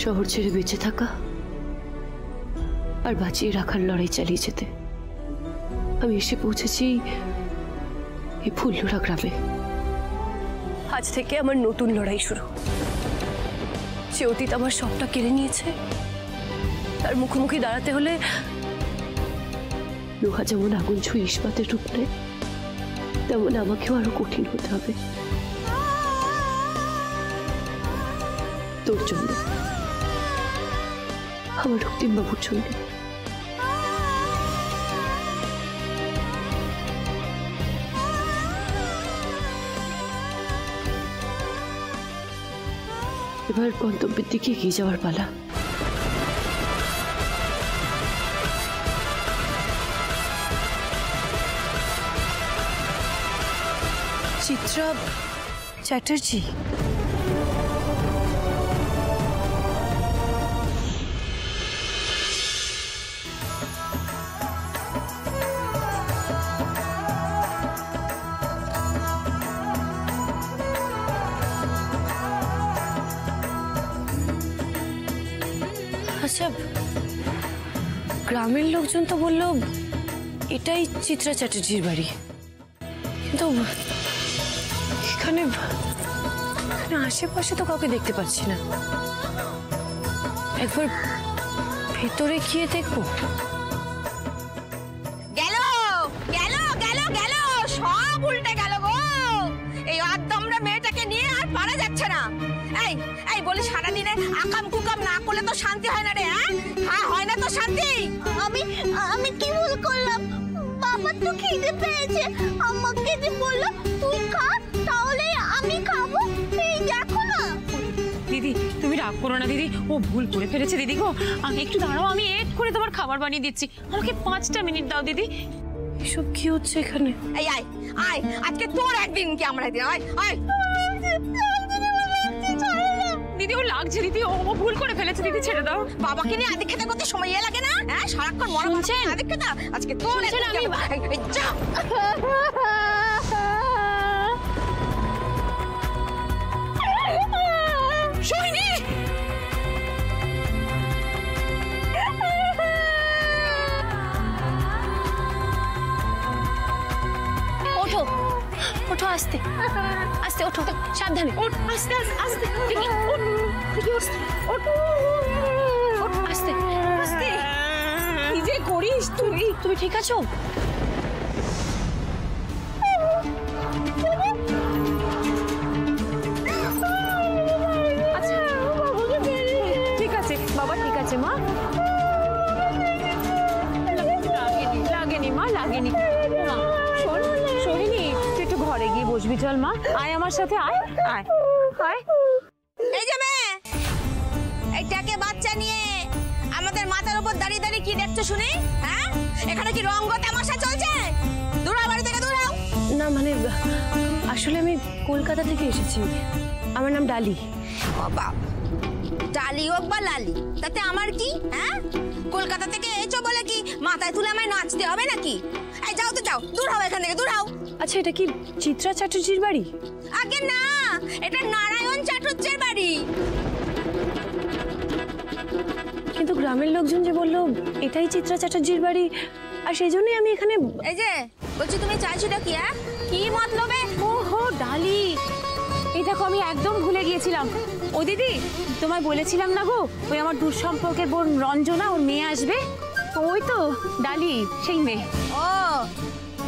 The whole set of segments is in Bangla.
শহর ছেড়ে বেঁচে থাকা আর বাঁচিয়ে রাখার লড়াই চালিয়ে যেতে আমি এসে পৌঁছেছি এই ফুল্লুরা গ্রামে। আজ থেকে আমার নতুন লড়াই শুরু। যে অতীত আমার সবটা কেড়ে নিয়েছে তার মুখোমুখি দাঁড়াতে হলে লোহা যেমন আগুন ছুঁয়ে ইস্পাতের রূপ নেয়, তেমন আমাকেও আরো কঠিন হতে হবে তোর জন্য, আমার রক্তিম বাবুর জন্য। এবার গন্তব্যের দিকে এগিয়ে যাওয়ার পালা। চিত্রা চ্যাটার্জি, আচ্ছা গ্রামের লোকজন তো বলল এটাই চিত্রা চ্যাটার্জির বাড়ি, কিন্তু এখানে আশেপাশে তো কাউকে দেখতে পাচ্ছি না। একবার ভেতরে গিয়ে দেখবো। গেল গেল গেল গেল, সব উল্টে গেল গো। এই আদ্দামরা মেয়েটাকে নিয়ে আর পারা যাচ্ছে না। এই এই বলি, সারাদিনে আকাম কুকাম না করলে তো শান্তি হয় না রে। হ্যাঁ হয় না তো শান্তি। আমি কি ভুল করলাম? বাবা তো খিদে পেয়েছে, আমাকে যে বলল তুই খা, তাহলে আমি খাবো। এই দেখো না। দিদি তুমি রাগ করো না দিদি, ও ভুল করে ফেলেছে দিদি গো। একটু দাঁড়াও, আমি এড করে তোমার খাবার বানিয়ে দিচ্ছি। আমাকে 5টা মিনিট দাও দিদি। এসব কি হচ্ছে এখানে? এই আয় আয়, আজকে তোর একদিন কি আমরা একদিন। আয় আয় দিদি, ও লাগছে দিদি, ও ভুল করে ফেলেছে দিদি, ছেড়ে দাও। বাবাকে নিয়ে আদিক খেতে করতে সময় লাগে না? হ্যাঁ সারাক্ষণ মনে হচ্ছে আদিক খেতে। আজকে তোর আমি যা। সোহিনী, ওঠো ওঠো, আস্তে আস্তে ওঠো, সাবধানে ওঠ, আস্তে আস্তে আস্তে আস্তে। কি যে করিস তুই? তুমি ঠিক আছো? আচ্ছা ঠিক আছে বাবা, ঠিক আছে মা। লাগেনি মা, লাগেনি। শোন সোহিনী, তুই একটু ঘরে গিয়ে বসবি, চল মা, আয় আমার সাথে, আয় আয় আয়। এই যে মেয়ে, এইটাকে বাচ্চা নিয়ে আমাদের মাথার উপর দাঁড়িয়ে দাঁড়িয়ে কি দেখছো শুনি? হ্যাঁ এখানে কি রঙ্গ তামাশা চলছে? দূরা বাড়ি থেকে দূরাও। না মানে আসলে আমি কলকাতা থেকে এসেছি, আমার নাম ডালি। বাবা, ডালি হোক বা লালি, তাতে আমার কি? হ্যাঁ কলকাতা থেকে এসো বলে কি মাথায় তুলে আমায় নাচতে হবে নাকি? এই যাও তো যাও, দূর হও এখান থেকে, দূর হও। আচ্ছা এটা কি চিত্রা চ্যাটার্জির বাড়ি? আগে না, এটা নারায়ণ চ্যাটার্জির বাড়ি। কিন্তু গ্রামের লোকজন যে বললো এটাই চিত্রা চ্যাটার্জির বাড়ি, আর সেই জন্যই আমি এখানে। এই যে বলছি, তুমি চাইছোটা কি? হ্যাঁ কি মতলবে? ওহো ডালি, এই দেখো আমি একদম ভুলে গিয়েছিলাম। ও দিদি, তোমায় বলেছিলাম না গো, ওই আমার দূর সম্পর্কের বোন রঞ্জনা, ওর মেয়ে আসবে। ওই তো ডালি, সেই মেয়ে। ও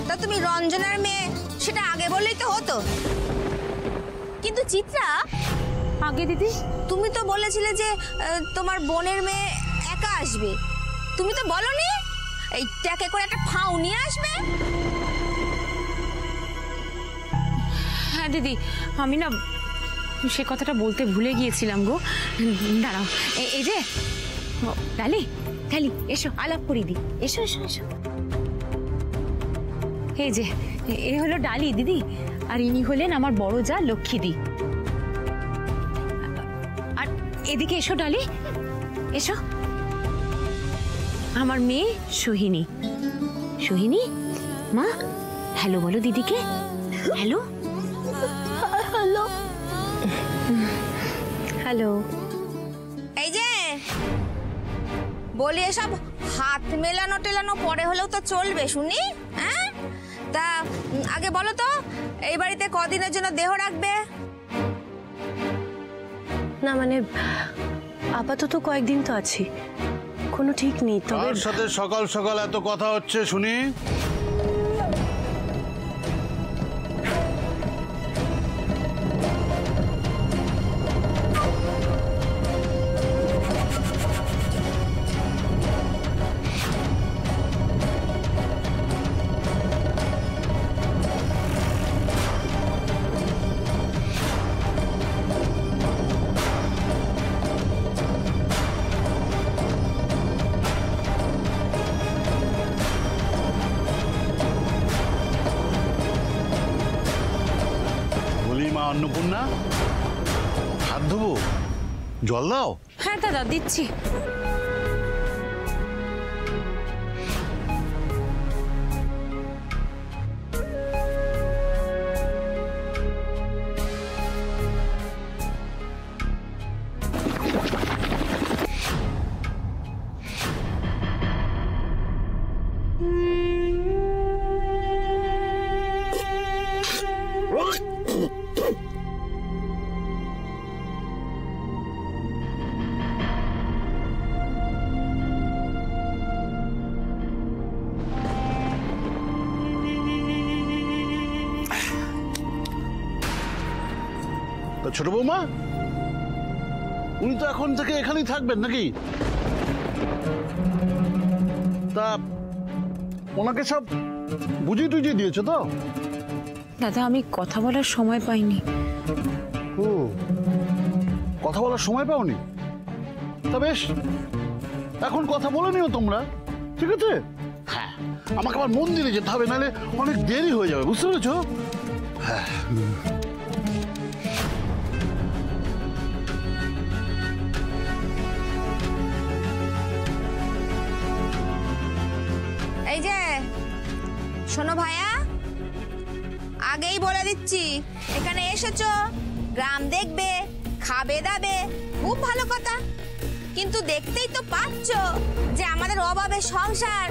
তা তুমি রঞ্জনার মেয়ে, সেটা আগে বললেই তো হতো। কিন্তু চিত্রা, আগে দিদি তুমি তো বলেছিলে যে তোমার বোনের মেয়ে একা আসবে, তুমি তো বলনি এই ট্যাকে করে একটা ফাউ নিয়ে আসবে। হ্যাঁ দিদি, আমি না সে কথাটা বলতে ভুলে গিয়েছিলাম গো। দাঁড়াও, এই যে ডালি, ডালি এসো আলাপ করি দি, এসো এসো এসো। এই যে এ হলো ডালি দিদি, আর ইনি হলেন আমার বড় যা লক্ষ্মী দি। আর এদিকে এসো ডালি, এসো, আমার মেয়ে সোহিনী। সোহিনী মা, হ্যালো বলো দিদিকে। Hello hello hello. এই যে বলি এসব হাত মেলানো টেলানো পরে হলেও তো চলবে শুনি। হ্যাঁ, তা আগে বলো তো এই বাড়িতে কদিনের জন্য দেহ রাখবে? না মানে আপাতত কয়েকদিন তো আছি, কোনো ঠিক নেই। তবে তার সাথে সকাল সকাল এত কথা হচ্ছে শুনি? মা অন্নপূর্ণা, হাত ধোবো, জল দাও। হ্যাঁ দাদা দিচ্ছি। ছোট বৌমা, উনি তো এখন থেকে এখানেই থাকবেন নাকি? তা ওনাকে সব বুঝিয়ে টুঝিয়ে দিয়েছো তো? দাদা আমি কথা বলার সময় পাইনি। ও, কথা বলার সময় পাওনি? তা বেশ, এখন কথা বলে নিও তোমরা, ঠিক আছে? হ্যাঁ, আমাকে আবার মন্দিরে যেতে হবে, নাহলে অনেক দেরি হয়ে যাবে, বুঝতে পেরেছো? হ্যাঁ। এই যে শোনো ভাইয়া, আগেই বলে দিচ্ছি, এখানে এসেছো গ্রাম দেখবে, খাবে দাবে, খুব ভালো কথা, কিন্তু দেখতেই তো পাচ্ছ যে আমাদের অভাবে সংসার,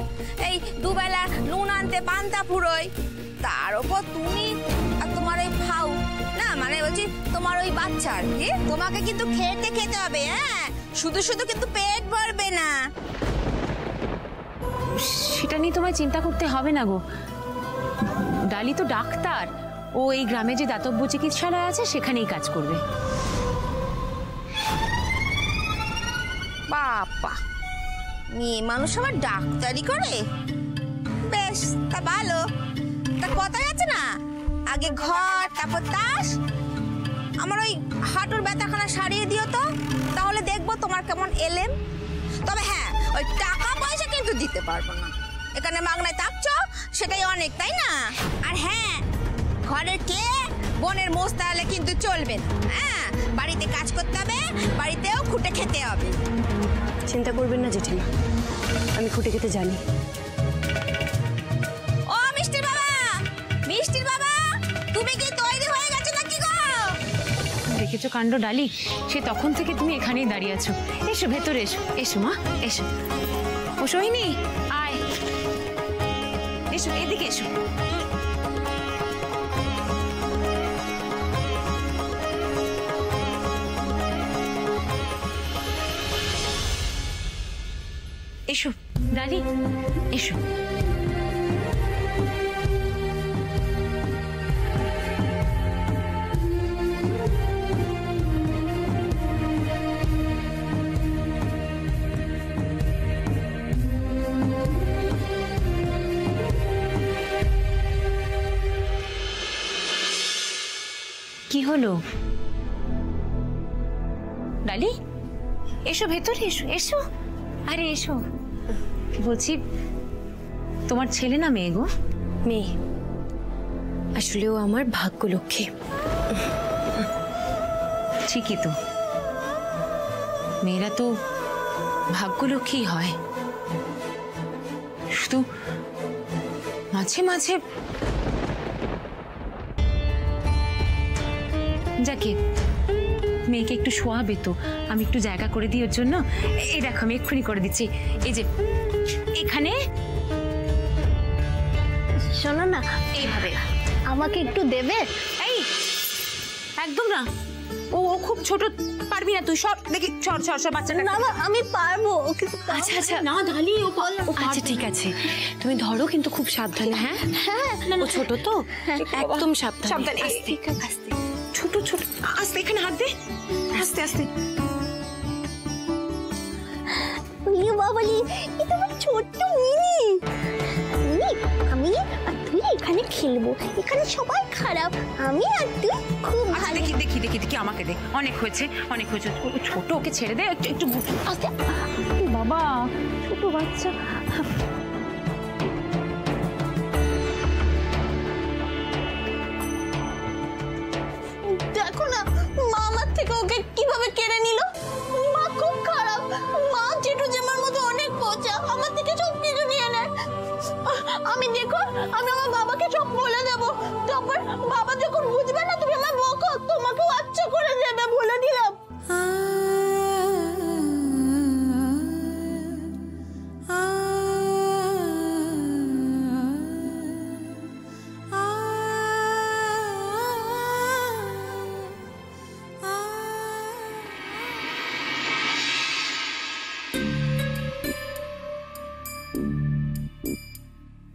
এই দুবেলা নুন আনতে পান্তা ফুরোয়, তার উপর তুমি আর তোমার ওই ভাউ, না মানে বলছি তোমার ওই বাচ্চা আর কি, তোমাকে কিন্তু খেতে খেতে হবে। হ্যাঁ, শুধু শুধু কিন্তু পেট ভরবে না। সেটা নিয়ে তোমায় চিন্তা করতে হবে না গো, ডালি তো ডাক্তার, ও এই গ্রামে যে দাতব্য চিকিৎসালয় আছে সেখানেই কাজ করবে। বাবা, মেয়ে মানুষ আবার ডাক্তারি করে? বেশ, তা ভালো। তা কথাই আছে না, আগে ঘর তারপর তাস। আমার ওই হাঁটুর ব্যথাখানা সারিয়ে দিও তো, তাহলে দেখবো তোমার কেমন এলেম। তবে হ্যাঁ, ওই টাকা পয়সা কিন্তু দিতে পারবো না, এখানে মাগনায় থাকছো সেটাই অনেক, তাই না? আর হ্যাঁ, ঘরের কে বোনের মোষ তাহলে কিন্তু চলবে না। হ্যাঁ, বাড়িতে কাজ করতে হবে, বাড়িতেও খুঁটে খেতে হবে। চিন্তা করবেন না জেঠিমা, আমি খুঁটে খেতে জানি। ও মিষ্টির বাবা, মিষ্টির বাবা, তুমি কি তৈরি হয়ে গেছো নাকি গো? দেখেছো কাণ্ড ডালি, সে তখন থেকে তুমি এখানেই দাঁড়িয়ে আছো। এসো ভেতরে এসো, এসো মা এসো। ও সোহিনী আয়, এসো এদিকে এসো। এসো ডালি এসো। কি হলো ডালি? এসো ভেতরে এসো, এসো। আরে এসো, বলছি তোমার ছেলে না মেয়ে গো? মেয়ে। আসলেও আমার ভাগ্য লক্ষ্মী। ঠিকই তো, মেয়েরা তো ভাগ্যলক্ষ্মী হয়, শুধু মাঝে মাঝে যাকে মেয়েকে একটু শোয়াবে তো, আমি একটু জায়গা করে দিই ওর জন্য। এই দেখো আমি এক্ষুনি করে দিচ্ছি। এই যে এখানে শোনো না, এইভাবে। আমাকে একটু দেবে? এই একদম না, ও ও খুব ছোট, পারবি না তুই। সব দেখি সর সর সর, বাচ্চাটা। না মা, আমি পারবো। আচ্ছা আচ্ছা, না ডালি ও আচ্ছা ঠিক আছে, তুমি ধরো কিন্তু খুব সাবধানে। হ্যাঁ হ্যাঁ, ও ছোট তো, একদম সাবধানে সাবধানে। আস্তে আস্তে, ছোট ছোট আস্তে, এখানে হাত দে, আস্তে আস্তে। ইয়ে বাবালি, এটা আমার ছোট্ট মিনি। আমি আর তুই এখানে খেলবো, এখানে সবাই খারাপ, আমি আর তুই খুব আচ্ছা ভালো। দেখি দেখি দেখি দেখি, আমাকে দে, অনেক হয়েছে অনেক হয়েছে। ও ছোট, ওকে ছেড়ে দে, একটু একটু আস্তে। বাবা, ছোট বাচ্চা। দেখো না মা আমার থেকে ওকে কিভাবে কেড়ে নিল। মা খুব খারাপ, মা জেঠু জামার মতো অনেক পচা, আমার থেকে সব কিছু নিয়ে নেয়। আমি দেখো, আমি আমার বাবাকে সব বলে দেবো, তারপর বাবা যখন বুঝবে না তুমি আমার বকো, তোমাকেও আচ্ছা করে দেবে, বলে দিলাম।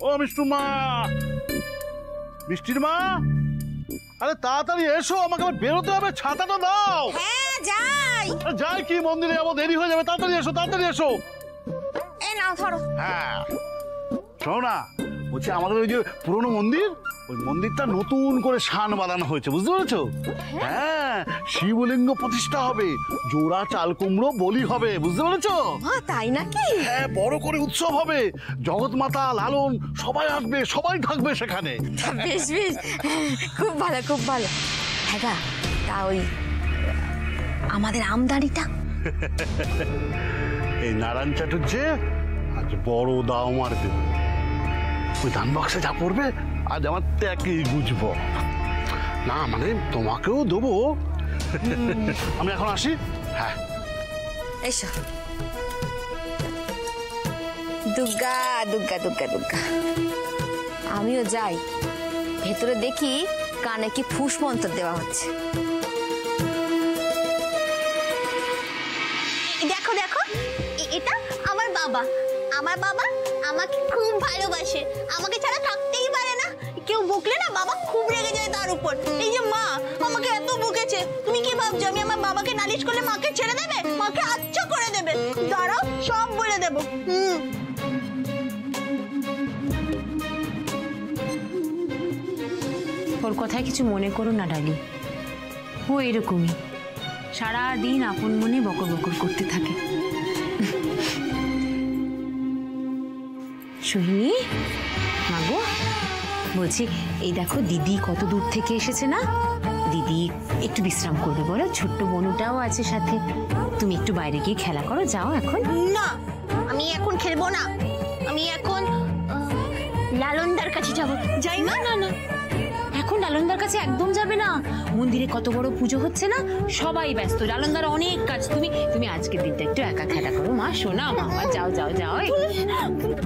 ও মিষ্টির মা, মিষ্টির মা, আরে তাড়াতাড়ি এসো, আমাকে আবার বেরোতে হবে, ছাতাটা দাও। হ্যাঁ যাই। আরে যাই কি, মন্দিরে যাবো, দেরি হয়ে যাবে, তাড়াতাড়ি এসো তাড়াতাড়ি এসো। এই নাও ধরো। হ্যাঁ শোনো না, বলছি আমাদের ওই যে পুরনো মন্দির, ওই মন্দিরটা নতুন করে শান বাঁধানো হয়েছে, বুঝতে পেরেছো? হ্যাঁ, শিবলিঙ্গ প্রতিষ্ঠা হবে, জোড়া চাল কুমড়ো বলি হবে, বুঝতে পেরেছো? তাই নাকি? হ্যাঁ, বড় করে উৎসব হবে, জগৎ মাতা লালন সবাই আসবে, সবাই থাকবে সেখানে। বেশ বেশ, খুব ভালো খুব ভালো। হ্যাঁ গা, তা ওই আমাদের আমদানিটা এই নারায়ণ চাটুর্যে আজ বড় দাও মারবে, ওই দান বাক্সে যা পড়বে আজ আমার ট্যাকেই বুঝবো না, মানে তোমাকেও দেবো। আমি এখন আসি। হ্যাঁ এসো। দুর্গা দুর্গা দুর্গা দুর্গা। আমিও যাই, ভেতরে দেখি কানে কি ফুস মন্ত্র দেওয়া হচ্ছে। দেখো দেখো, এটা আমার বাবা। আমার বাবা আমাকে খুব ভালোবাসে, আমাকে ছাড়া থাকতেই পারে না। কেউ বকলে না বাবা খুব রেগে যায় তার উপর। এই যে মা আমাকে এত বকেছে, তুমি কি ভাবছো আমি আমার বাবাকে নালিশ করলে মাকে ছেড়ে দেবে? মাকে আচ্ছা করে দেবে। দাঁড়াও, সব বলে দেবো। ওর কথায় কিছু মনে করো না ডালি, ও এরকমই সারাদিন আপন মনে বকর বকর করতে থাকে। সোহিনী, মাগো, বলছি এই দেখো দিদি কত দূর থেকে এসেছে না, দিদি একটু বিশ্রাম করবে বলো, ছোট্ট বনুটাও আছে সাথে, তুমি একটু বাইরে গিয়ে খেলা করো, যাও এখন। না, আমি এখন খেলবো না, আমি এখন লালনদার কাছে যাবো। যাই না? না না, এখন লালনদার কাছে একদম যাবে না, মন্দিরে কত বড় পুজো হচ্ছে না, সবাই ব্যস্ত, লালনদার অনেক কাজ, তুমি তুমি আজকের দিনটা একটু একা খেলা করো, মা শোনা মা, যাও যাও যাও।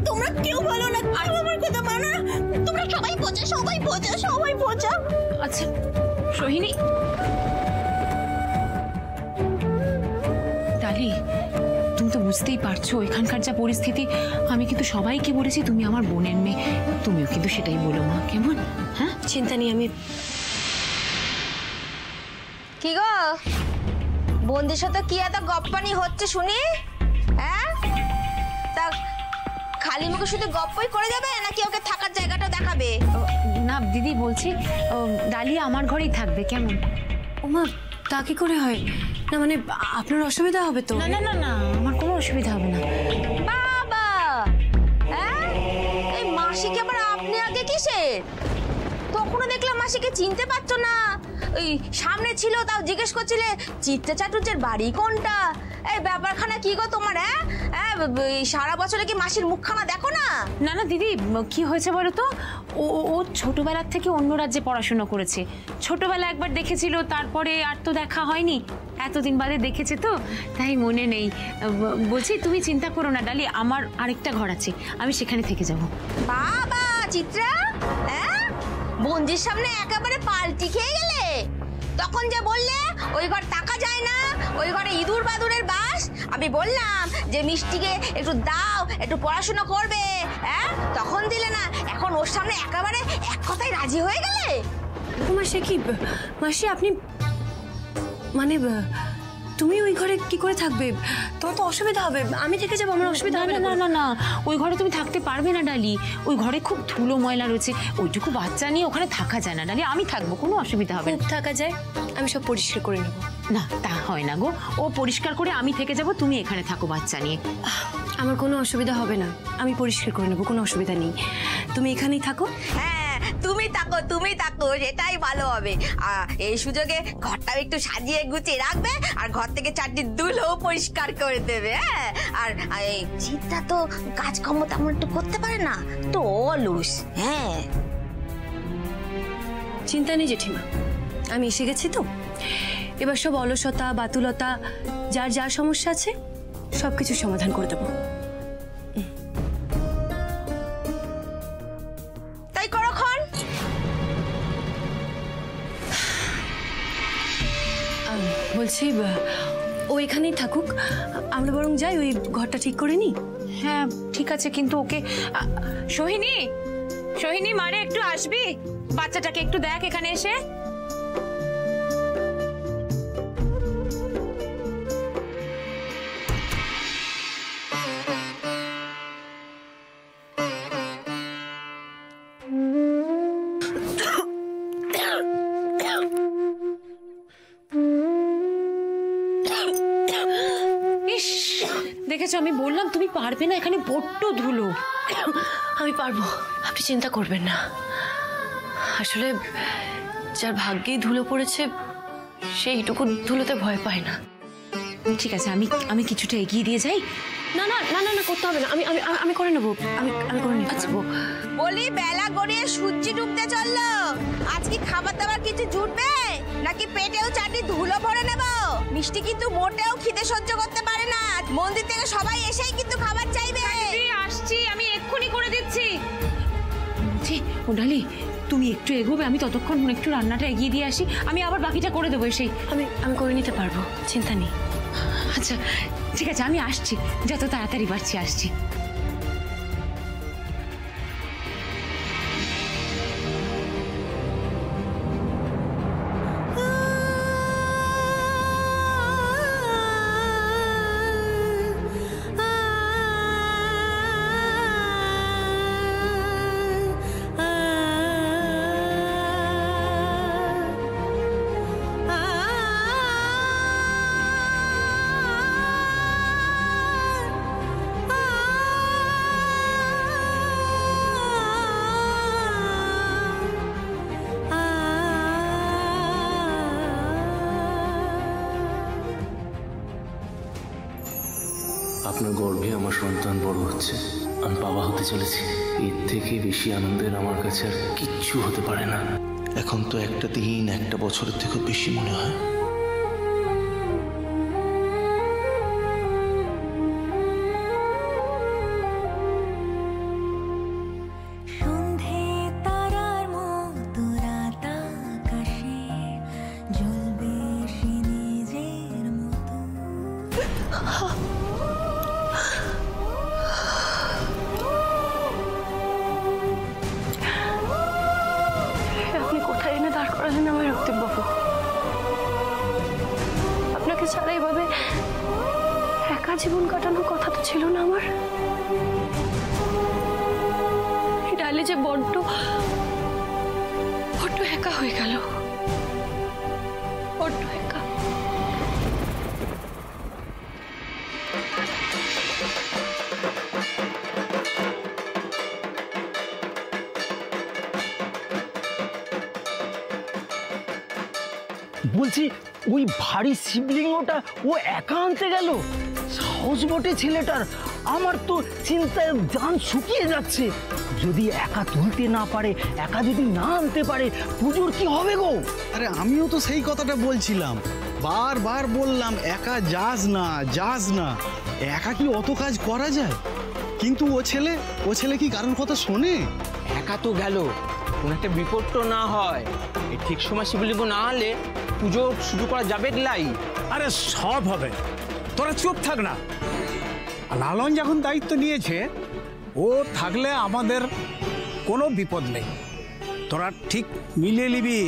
তোমরা কেউ বলো না, আমার কথা মানো না, তোমরা সবাই বোঝা, সবাই বোঝা, সবাই বোঝা। আচ্ছা সোহিনী, ডালি তুমি তো বুঝতেই পারছো এখানকার যা পরিস্থিতি, আমি কিন্তু সবাইকে বলেছি তুমি আমার বোনের মেয়ে, তুমিও কিন্তু সেটাই বলো মা, কেমন? হ্যাঁ, চিন্তা নেই, আমি কি গো, বন্ধুর সাথে কি এত গপ্পানি হচ্ছে শুনি? হ্যাঁ, তা খালি মুখে শুধু গপ্পই করে যাবে নাকি ওকে থাকার জায়গাটা দেখাবে? না দিদি, বলছি ডালি আমার ঘরেই থাকবে, কেমন? ওমা, তা কি করে হয়? না মানে আপনার অসুবিধা হবে তো? না না না না, আমার কোনো অসুবিধা হবে না। বাবা, হ্যাঁ, এই মাসিকে আবার আপনি আগে কিসের? তখনও দেখলাম মাসিকে চিনতে পারছো না, ওই সামনে ছিল তাও জিজ্ঞেস করছিলে চিত্তে চাটুর্যের বাড়ি কোনটা। এই ব্যাপারখানা কি গো তোমার? হ্যাঁ, সারা বছরে কি মাসির মুখখানা দেখো না? না না দিদি, কি হয়েছে বলো তো, ও ও ছোটবেলার থেকে অন্য রাজ্যে পড়াশোনা করেছে, ছোটবেলা একবার দেখেছিল, তারপরে আর তো দেখা হয়নি, এতদিন বাদে দেখেছে তো তাই মনে নেই। বলছি তুমি চিন্তা করো না ডালি, আমার আরেকটা ঘর আছে, আমি সেখানে থেকে যাব। বাবা চিত্রা, হ্যাঁ বন্দির সামনে একেবারে পাল্টি খেয়ে গেলে। তখন যে বললে ওই ঘর টাকা যায় না, ওই ঘরে ইঁদুর বাদুরের বাস। আমি বললাম যে মিষ্টিকে একটু দাও, একটু পড়াশোনা করবে, হ্যাঁ তখন দিলে না। এখন ওর সামনে একেবারে এক কথায় রাজি হয়ে গেলে। মাসি কি মাসি আপনি মানে তুমি ওই ঘরে কি করে থাকবে? তোমার তো অসুবিধা হবে। আমি থেকে যাবো, আমার অসুবিধা হবে না। না না না, ওই ঘরে তুমি থাকতে পারবে না ডালি, ওই ঘরে খুব ধুলো ময়লা রয়েছে, ওইটুকু বাচ্চা নিয়ে ওখানে থাকা যায় না ডালি। আমি থাকবো, কোনো অসুবিধা হবে না। থাকা যায়, আমি সব পরিষ্কার করে নেবো। না তা হয় না গো, ও পরিষ্কার করে আমি থেকে যাব, তুমি এখানে থাকো বাচ্চা নিয়ে। আমার কোনো অসুবিধা হবে না, আমি পরিষ্কার করে নেবো, কোনো অসুবিধা নেই। তুমি এখানেই থাকো। হ্যাঁ তুমি থাকো, তুমি থাকো, সেটাই ভালো হবে। এই সুযোগে ঘরটাও একটু সাজিয়ে গুছিয়ে রাখবে, আর ঘর থেকে চারটি ধুলো পরিষ্কার করে দেবে। হ্যাঁ আর এই চিন্তা তো কাজকর্ম তেমন একটু করতে পারে না তো, অলস। হ্যাঁ চিন্তা নেই জেঠিমা, আমি এসে গেছি তো। এবার সব অলসতা বাতুলতা যার যার সমস্যা আছে সবকিছু সমাধান করে দেবো। তাই করখন বলছি ও এখানেই থাকুক, আমরা বরং যাই, ওই ঘরটা ঠিক করে নিই। হ্যাঁ ঠিক আছে, কিন্তু ওকে সোহিনী, সোহিনী মারে একটু আসবি, বাচ্চাটাকে একটু দেখ এখানে এসে। দেখেছো, আমি বললাম তুমি পারবে না, এখানে বড্ড ধুলো। আমি পারবো, আপনি চিন্তা করবেন না। আসলে যার ভাগ্যেই ধুলো পড়েছে সেইটুকু ধুলোতে ভয় পায় না। ঠিক আছে, আমি কিছুটা এগিয়ে দিয়ে যাই। না না না না না, করতে হবে না, আমি আমি আমি করে নেবো, আমি করে নিতে পারবো। বলি বেলা গড়িয়ে সূর্যি ডুবতে চললো, আজ কি খাবার দাবার কিছু জুটবে নাকি পেটেও চারটি ধুলো ভরে নেব? মিষ্টি কিন্তু মোটেও খিদে সহ্য করতে পারে না, মন্দির থেকে সবাই এসেই কিন্তু খাবার চাইবে। আসছি, আমি এক্ষুনি করে দিচ্ছি। ও ডালি তুমি একটু এগোবে, আমি ততক্ষণ একটু রান্নাটা এগিয়ে দিয়ে আসি, আমি আবার বাকিটা করে দেবো এসেই। আমি করে নিতে পারবো, চিন্তা নেই। আচ্ছা ঠিক আছে, আমি আসছি, যত তাড়াতাড়ি পারছি আসছি। আপনার গর্ভে আমার সন্তান বড় হচ্ছে, আমি বাবা হতে চলেছি। এর থেকে বেশি আনন্দের আমার কাছে আর কিচ্ছু হতে পারে না। এখন তো একটা দিন একটা বছরের থেকেও বেশি মনে হয়। আপনি কোথায় এনে দাঁড় করালেন আমার রক্তিম বাবু? আপনাকে ছাড়া এভাবে একা জীবন কাটানোর কথা তো ছিল না আমার। ডালি যে বড্ড একা হয়ে গেল, বড্ড একা। বলছি ওই ভারী শিবলিঙ্গটা ও একা আনতে গেল? সাহস বটে ছেলেটার, আমার তো চিন্তায় জান শুকিয়ে যাচ্ছে। যদি একা তুলতে না পারে, একা যদি না আনতে পারে, পুজোর কি হবে গো? আরে আমিও তো সেই কথাটা বলছিলাম, বারবার বললাম একা যাস না, একা কি অত কাজ করা যায়? কিন্তু ও ছেলে কি কারোর কথা শোনে? একা তো গেল, কোন একটা বিপদ তো না হয়। এই ঠিক সময় শিবলিঙ্গ না হলে পুজো শুরু করা যাবে লাই? আরে সব হবে, তোরা চুপ থাক না। লালন যখন দায়িত্ব নিয়েছে, ও থাকলে আমাদের কোনো বিপদ নেই। তোরা ঠিক মিলিয়ে নিবি।